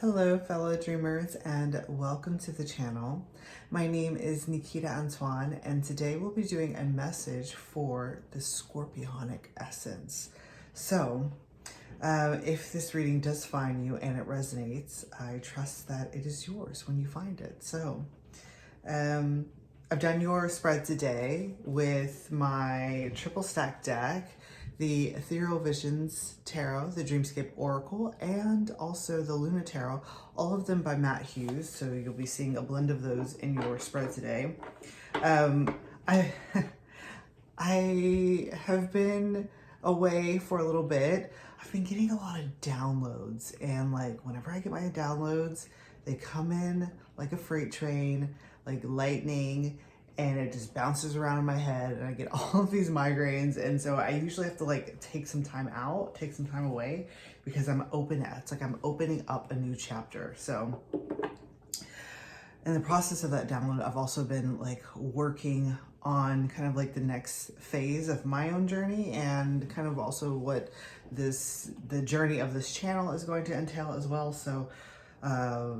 Hello, fellow dreamers, and welcome to the channel. My name is Nikita Antoine, and today we'll be doing a message for the Scorpionic Essence. So, if this reading does find you and it resonates, I trust that it is yours when you find it. So, I've done your spread today with my triple stack deck, the Ethereal Visions Tarot, the Dreamscape Oracle, and also the Luna Tarot, all of them by Matt Hughes. So you'll be seeing a blend of those in your spread today. I I have been away for a little bit. I've been getting a lot of downloads, and like whenever I get my downloads, they come in like a freight train, like lightning, and it just bounces around in my head and I get all of these migraines. And so I usually have to like take some time out, take some time away, because it's like I'm opening up a new chapter. So in the process of that download, I've also been like working on kind of like the next phase of my own journey, and kind of also what the journey of this channel is going to entail as well. So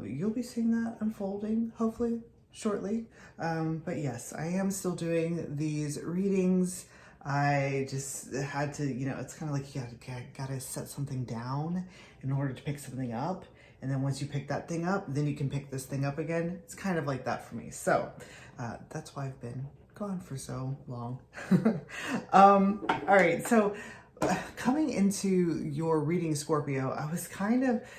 you'll be seeing that unfolding hopefully shortly. But yes, I am still doing these readings. I just had to, it's kind of like you gotta set something down in order to pick something up. And then once you pick that thing up, then you can pick this thing up again. It's kind of like that for me. So that's why I've been gone for so long. All right, so coming into your reading, Scorpio, I was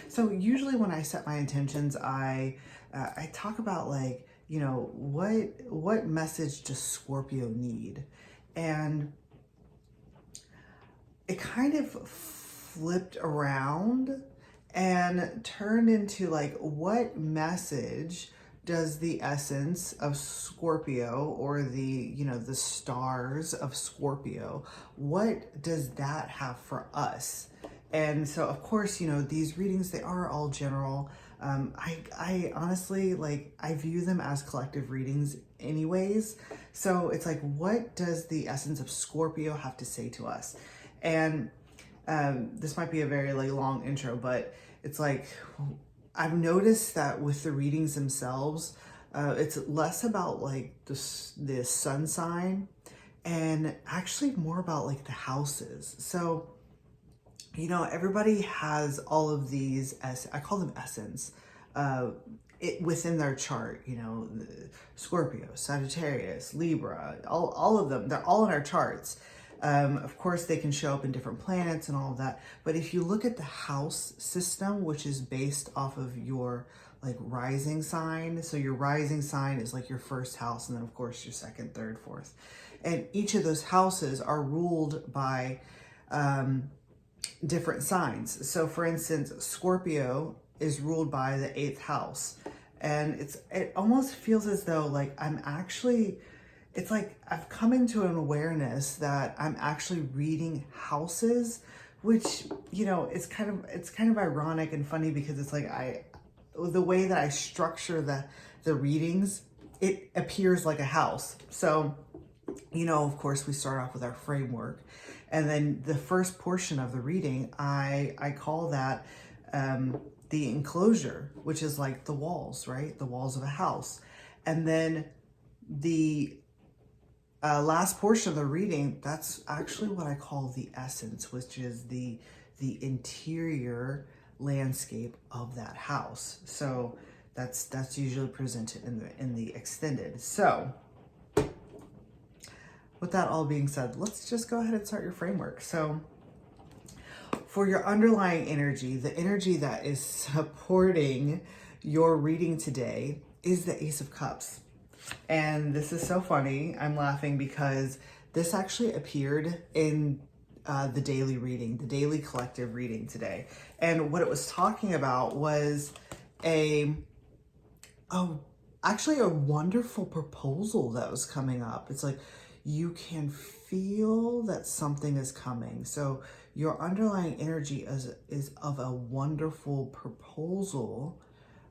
so usually when I set my intentions, I talk about like, what message does Scorpio need? And it kind of flipped around and turned into like, what message does the essence of Scorpio, or the stars of Scorpio, what does that have for us? And so of course, these readings, they are all general. I honestly, I view them as collective readings anyways. So it's like, what does the essence of Scorpio have to say to us? And this might be a very long intro, but it's like, I've noticed that with the readings themselves, it's less about like the sun sign, and actually more about like the houses. So, everybody has all of these, I call them essence, within their chart, Scorpio, Sagittarius, Libra, all of them, they're all in our charts. Of course, they can show up in different planets and all of that. But if you look at the house system, which is based off of your like rising sign, so your rising sign is like your first house, and then of course your second, third, fourth. And each of those houses are ruled by different signs. So for instance, Scorpio is ruled by the 8th house. And it almost feels as though like it's like I've come into an awareness that I'm actually reading houses, which, it's kind of ironic and funny, because it's like the way that I structure the readings, it appears like a house. So, of course we start off with our framework, and then the first portion of the reading, I call that the enclosure, which is like the walls, right? The walls of a house. And then the last portion of the reading, that's actually what I call the essence, which is the interior landscape of that house. So that's usually presented in the extended. So with that all being said, let's just go ahead and start your framework. So for your underlying energy, the energy that is supporting your reading today is the Ace of Cups. And this is so funny. I'm laughing because this actually appeared in the daily reading, the daily collective reading today. And what it was talking about was actually a wonderful proposal that was coming up. It's like, you can feel that something is coming. So your underlying energy is of a wonderful proposal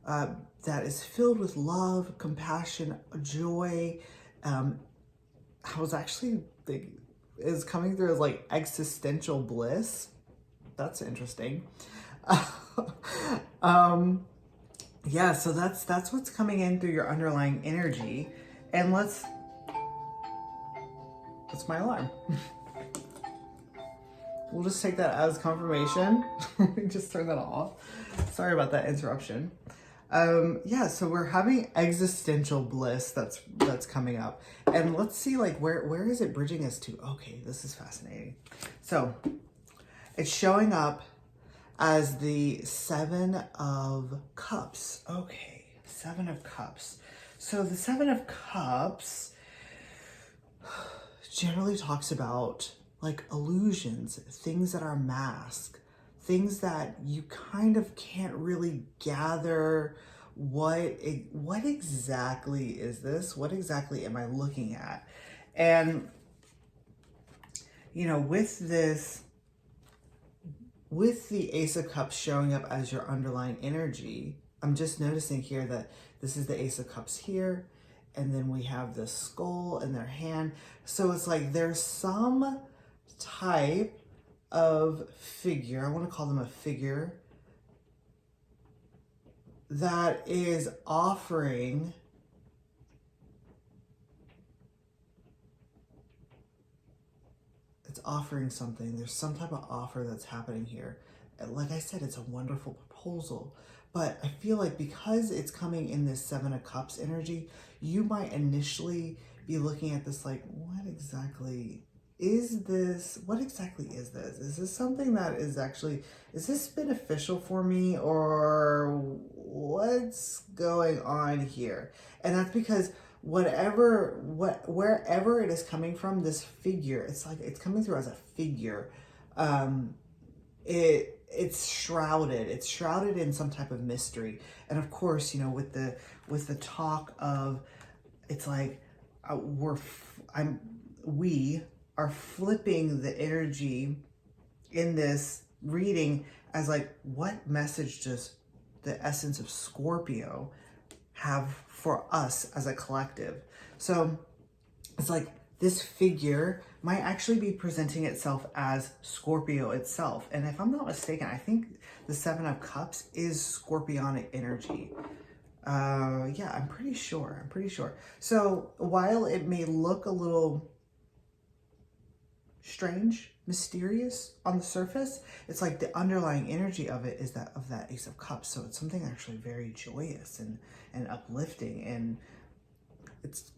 that is filled with love, compassion, joy. I was actually is coming through as like existential bliss. That's interesting. Yeah, so that's what's coming in through your underlying energy. And that's my alarm. We'll just take that as confirmation. Just turn that off. Sorry about that interruption. Yeah, so we're having existential bliss that's coming up. And let's see, like, where is it bridging us to? Okay, this is fascinating. So it's showing up as the Seven of Cups. Okay, Seven of Cups. So the Seven of Cups generally talks about like illusions, things that are masked, things that you kind of can't really gather what exactly is this? What exactly am I looking at? And you know, with the Ace of Cups showing up as your underlying energy, I'm just noticing here that this is the Ace of Cups here, and then we have the skull in their hand. So it's like there's some type of figure, I want to call them a figure, that is offering something. There's some type of offer that's happening here. Like I said, it's a wonderful proposal, but I feel like because it's coming in this Seven of Cups energy, you might initially be looking at this like, what exactly is this? What exactly is this? Is this something that is actually, is this beneficial for me, or what's going on here? And that's because wherever it is coming from, this figure, it's like it's coming through as a figure. It's shrouded in some type of mystery. And of course, you know, with the talk of, it's like we are flipping the energy in this reading as like, what message does the essence of Scorpio have for us as a collective? So it's like this figure might actually be presenting itself as Scorpio itself. And if I'm not mistaken, I think the Seven of Cups is Scorpionic energy. Yeah, I'm pretty sure. So while it may look a little strange, mysterious on the surface, it's like the underlying energy of it is that Ace of Cups. So it's something actually very joyous and uplifting, and it's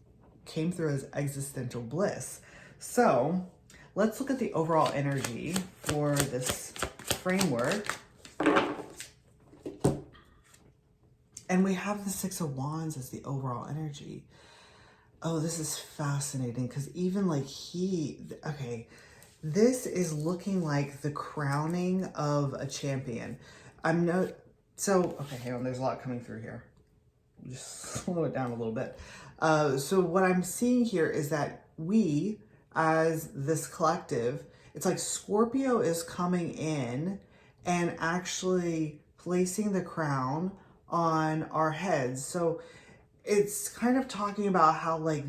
came through as existential bliss. So let's look at the overall energy for this framework. And we have the Six of Wands as the overall energy. Oh, this is fascinating, because even like this is looking like the crowning of a champion. Okay, hang on, there's a lot coming through here. Just slow it down a little bit. So what I'm seeing here is that we, as this collective, it's like Scorpio is coming in and actually placing the crown on our heads. So it's kind of talking about how like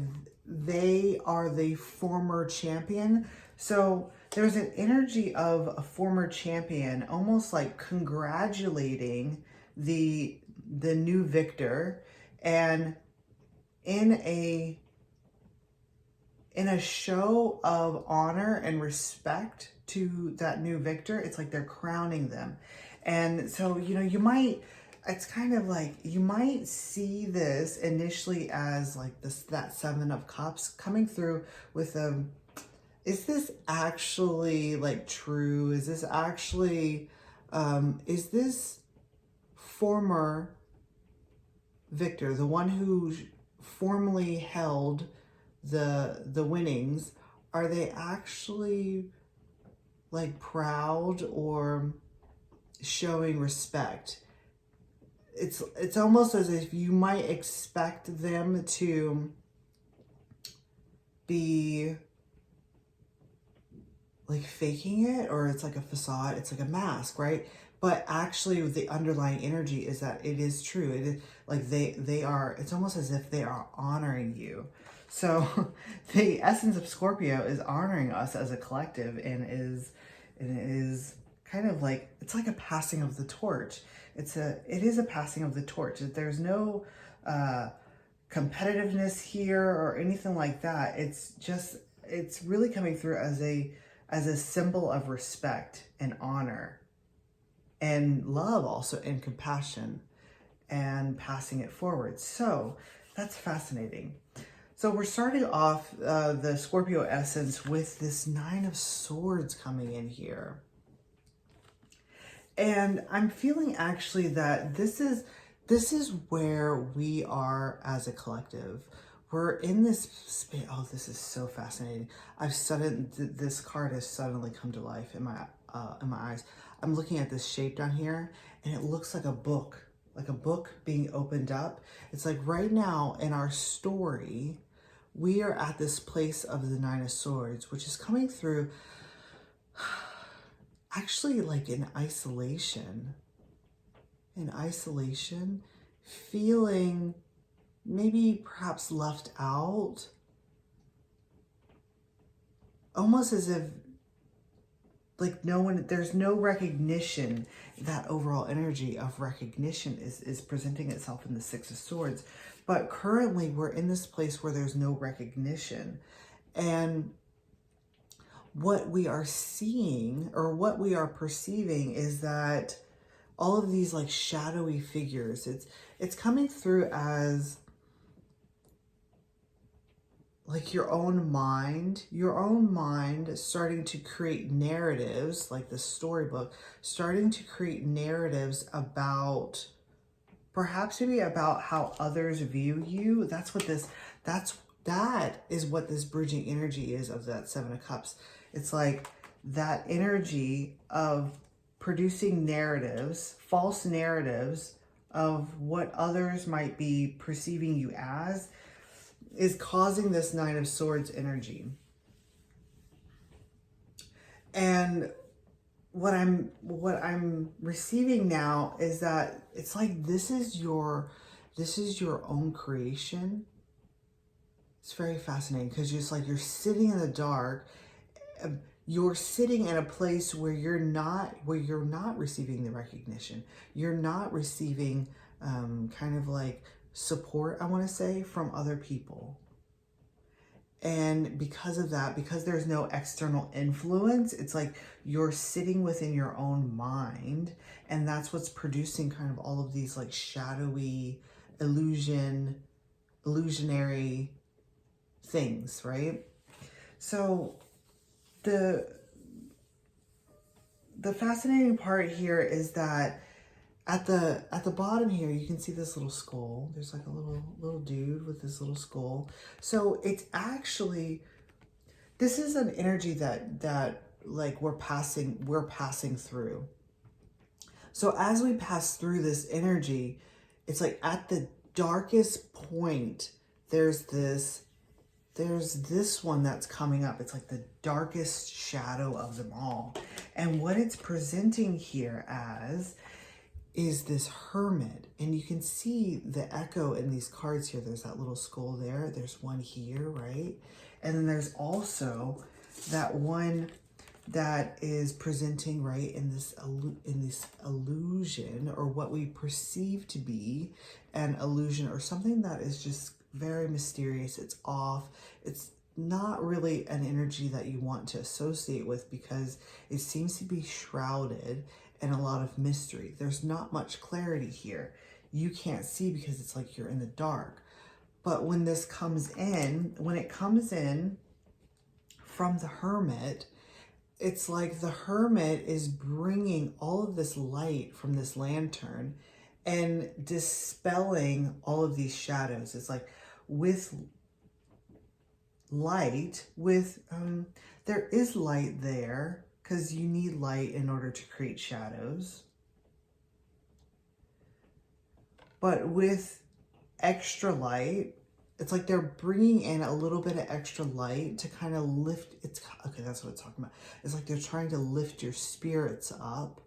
they are the former champion. So there's an energy of a former champion, almost like congratulating the new victor, and in a show of honor and respect to that new victor, it's like they're crowning them. And so, you know, it's kind of like, you might see this initially as like that Seven of Cups coming through with is this actually like true? Is this actually, is this former victor, the one who formerly held the winnings, are they actually like proud or showing respect? It's almost as if you might expect them to be like faking it, or it's like a facade, it's like a mask, right? But actually the underlying energy is that it is true. It is like they are, it's almost as if they are honoring you. So the essence of Scorpio is honoring us as a collective, and is kind of like, it's like a passing of the torch. It is a passing of the torch. There's no competitiveness here or anything like that. It's really coming through as a symbol of respect and honor and love, also, and compassion, and passing it forward. So that's fascinating. So we're starting off the Scorpio Essence with this Nine of Swords coming in here. And I'm feeling actually that this is where we are as a collective. We're in this space. Oh, this is so fascinating. This card has suddenly come to life in my eyes. I'm looking at this shape down here, and it looks like a book being opened up. It's like right now in our story, we are at this place of the Nine of Swords, which is coming through actually like in isolation, feeling maybe perhaps left out, almost as if like there's no recognition. That overall energy of recognition is presenting itself in the Six of Swords. But currently we're in this place where there's no recognition. And what we are seeing, or what we are perceiving, is that all of these like shadowy figures, it's coming through as like your own mind starting to create narratives, like the storybook, starting to create narratives about, perhaps maybe about how others view you. That is what this bridging energy is of that Seven of Cups. It's like that energy of producing narratives, false narratives of what others might be perceiving you as, is causing this Nine of Swords energy. And what I'm receiving now is that it's like this is your own creation. It's very fascinating because you're sitting in the dark. You're sitting in a place where you're not receiving the recognition. You're not receiving kind of like support, I want to say, from other people. And because of that, because there's no external influence, it's like you're sitting within your own mind, and that's what's producing kind of all of these like shadowy, illusionary things, right? So the fascinating part here is that at the bottom here, you can see this little skull. There's like a little dude with this little skull. So it's actually, this is an energy that like we're passing through. So as we pass through this energy, it's like at the darkest point, there's this one that's coming up. It's like the darkest shadow of them all. And what it's presenting here as is this hermit. And you can see the echo in these cards here. There's that little skull there. There's one here, right? And then there's also that one that is presenting, right, in this illusion, or what we perceive to be an illusion, or something that is just very mysterious. It's off. It's not really an energy that you want to associate with, because it seems to be shrouded in a lot of mystery. There's not much clarity here. You can't see because it's like you're in the dark. But when it comes in from the hermit, it's like the hermit is bringing all of this light from this lantern and dispelling all of these shadows. It's like with light, there is light there, because you need light in order to create shadows. But with extra light, it's like they're bringing in a little bit of extra light to kind of lift. Okay, that's what it's talking about. It's like they're trying to lift your spirits up.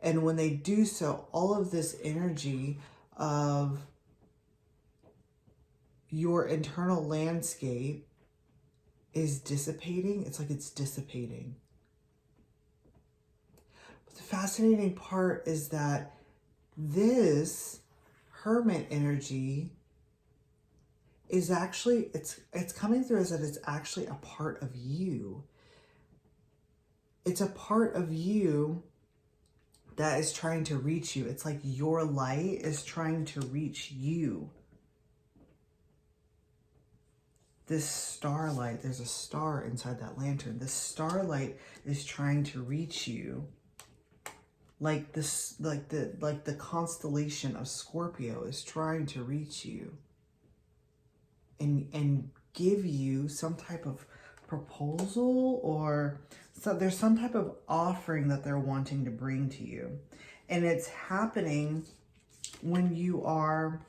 And when they do so, all of this energy of your internal landscape is dissipating. It's like it's dissipating. the fascinating part is that this Hermit energy is actually, it's coming through as that it's actually a part of you. It's a part of you that is trying to reach you. It's like your light is trying to reach you. This starlight, there's a star inside that lantern. This starlight is trying to reach you. Like this, like the constellation of Scorpio is trying to reach you and give you some type of proposal, or so there's some type of offering that they're wanting to bring to you. And it's happening when you are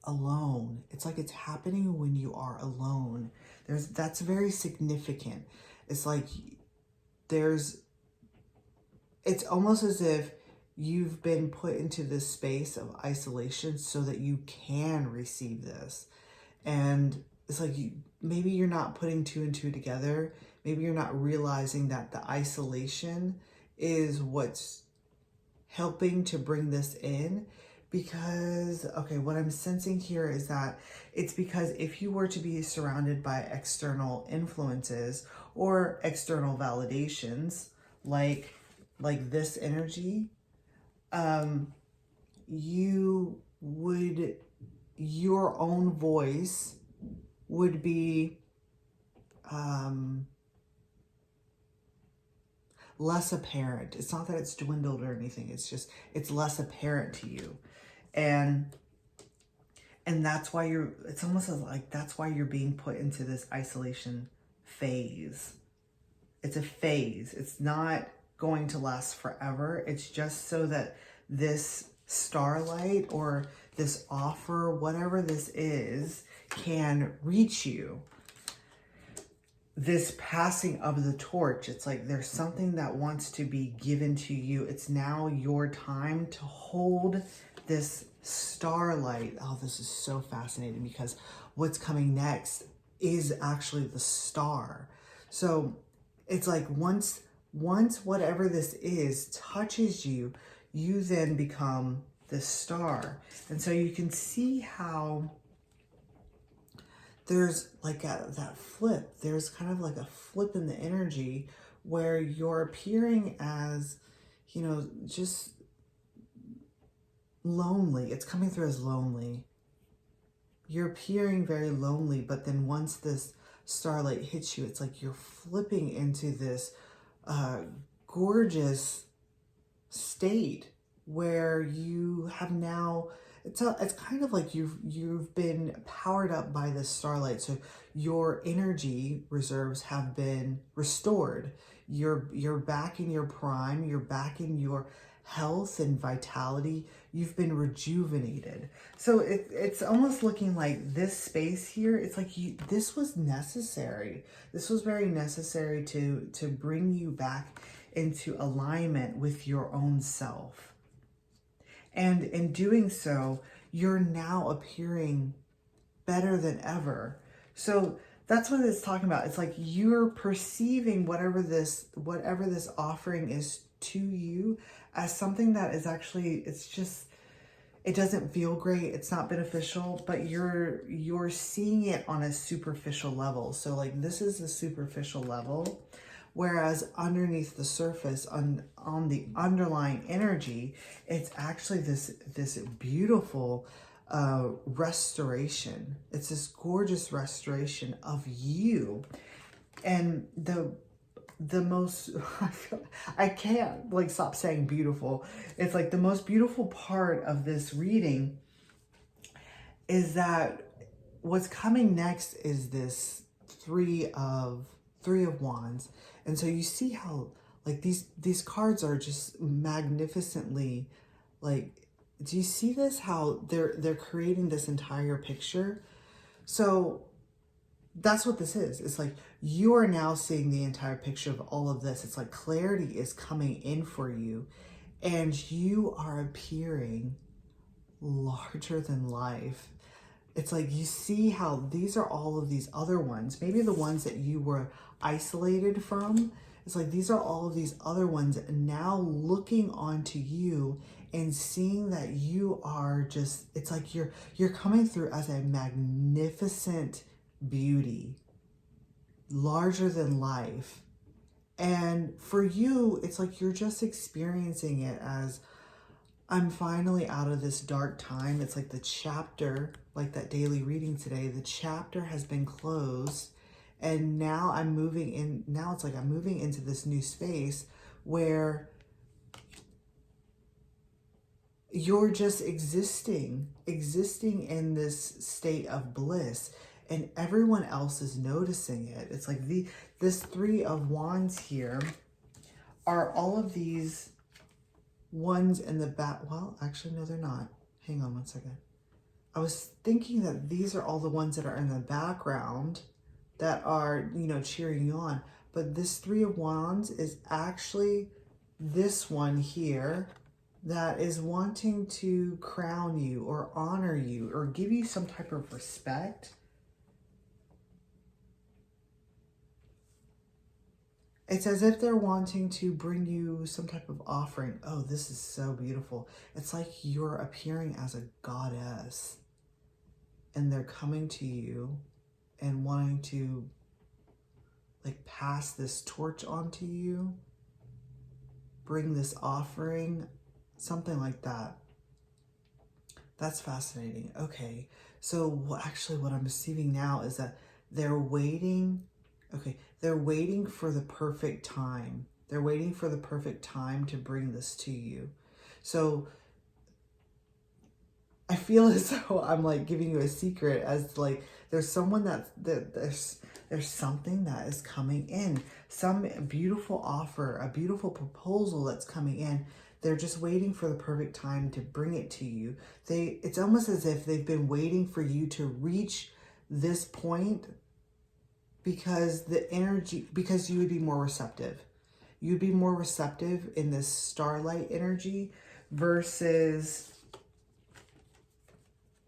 alone. It's like it's happening when you are alone. That's very significant. It's like it's almost as if you've been put into this space of isolation so that you can receive this. And it's like maybe you're not putting two and two together. Maybe you're not realizing that the isolation is what's helping to bring this in. Because, okay, what I'm sensing here is that it's because if you were to be surrounded by external influences or external validations, like this energy, your own voice would be less apparent. It's not that it's dwindled or anything. It's just, it's less apparent to you. And that's why it's almost like that's why you're being put into this isolation phase. It's a phase. It's not going to last forever. It's just so that this starlight or this offer, whatever this is, can reach you. This passing of the torch, it's like there's something that wants to be given to you. It's now your time to hold this starlight. Oh, this is so fascinating because what's coming next is actually the star. So it's like once whatever this is touches you, you then become this star. And so you can see how there's like that flip. There's kind of like a flip in the energy where you're appearing as, you know, just lonely. It's coming through as lonely. You're appearing very lonely, but then once this starlight hits you, it's like you're flipping into this gorgeous state where you have now, it's kind of like you've been powered up by this starlight. So your energy reserves have been restored. You're back in your prime. You're back in your health and vitality. You've been rejuvenated. So it's almost looking like this space here, it's like this was necessary. This was very necessary to bring you back into alignment with your own self. And in doing so, you're now appearing better than ever. So that's what it's talking about. It's like you're perceiving whatever this offering is to you as something that is actually, it doesn't feel great. It's not beneficial, but you're seeing it on a superficial level. So like this is the superficial level, whereas underneath the surface on the underlying energy, it's actually this beautiful restoration. It's this gorgeous restoration of you. And the most, I can't like stop saying beautiful. It's like the most beautiful part of this reading is that what's coming next is this three of wands. And so you see how like these cards are just magnificently, like, do you see this? How they're creating this entire picture. So that's what this is. It's like you are now seeing the entire picture of all of this. It's like clarity is coming in for you and you are appearing larger than life. It's like you see how these are all of these other ones, maybe the ones that you were isolated from. It's like these are all of these other ones now looking onto you and seeing that you are just, it's like you're coming through as a magnificent beauty, larger than life. And for you, it's like you're just experiencing it as, I'm finally out of this dark time. It's like the chapter, like that daily reading today, the chapter has been closed. And now I'm moving in, now it's like I'm moving into this new space where you're just existing in this state of bliss, and everyone else is noticing it. It's like this Three of Wands here are all of these ones in the back. Well, actually, no, they're not. Hang on one second. I was thinking that these are all the ones that are in the background that are, you know, cheering you on. But this Three of Wands is actually this one here that is wanting to crown you or honor you or give you some type of respect. It's as if they're wanting to bring you some type of offering. Oh, this is so beautiful. It's like you're appearing as a goddess and they're coming to you and wanting to like pass this torch onto you, bring this offering, something like that. That's fascinating. Okay, so actually what I'm receiving now is that they're waiting. Okay, they're waiting for the perfect time. They're waiting for the perfect time to bring this to you. So I feel as though I'm like giving you a secret, as like there's someone there's something that is coming in, some beautiful offer, a beautiful proposal that's coming in. They're just waiting for the perfect time to bring it to you. It's almost as if they've been waiting for you to reach this point because because you would be more receptive. You'd be more receptive in this starlight energy versus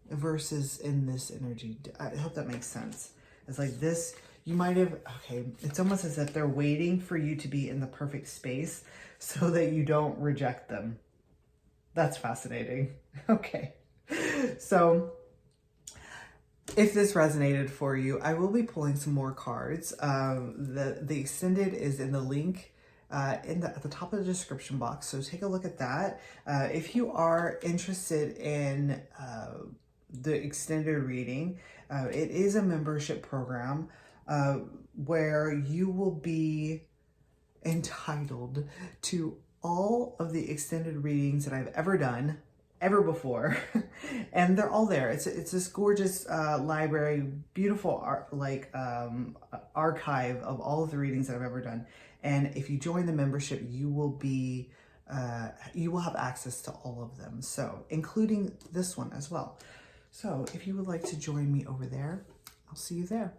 in this energy. I hope that makes sense. It's like this, you might have, okay, it's almost as if they're waiting for you to be in the perfect space so that you don't reject them. That's fascinating. Okay. So if this resonated for you, I will be pulling some more cards. The extended is in the link at the top of the description box. So take a look at that. If you are interested in the extended reading, it is a membership program where you will be entitled to all of the extended readings that I've ever done, ever before. And they're all there. It's this gorgeous library, beautiful archive of all of the readings that I've ever done. And if you join the membership, you will have access to all of them. So including this one as well. So if you would like to join me over there, I'll see you there.